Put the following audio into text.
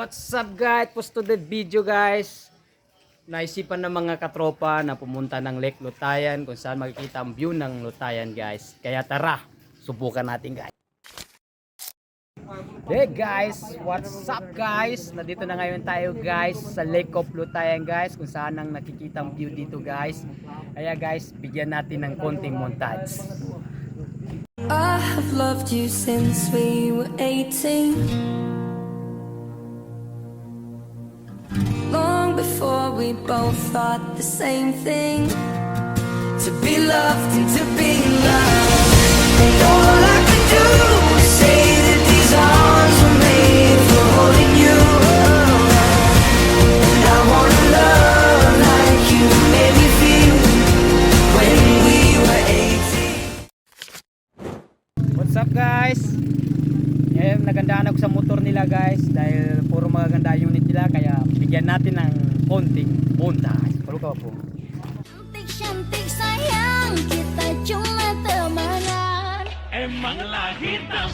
What's up guys? Post to the video guys. Naisipan ng mga katropa na pumunta ng Lake Lutayan kung saan makikita ang view ng Lutayan guys. Kaya tara, subukan natin guys. Hey guys, what's up guys? Nandito na ngayon tayo guys sa Lake of Lutayan guys, kung saan ang nakikita ang view dito guys. Kaya guys, bigyan natin ng konting montage. I have loved you since we were 18. Long before we both thought the same thing. To be loved and to be loved. And all I could do was say that these arms were made for holding you. And I wanna love like you made me feel when we were 18. What's up guys? Ngayon nagandaan ako sa motor nila guys dahil puro magaganda yung unit nila, kaya bigyan natin ng konting montage. Palo ka po. Cantik-cantik sayang kita cuma temenan. Emang lagi tak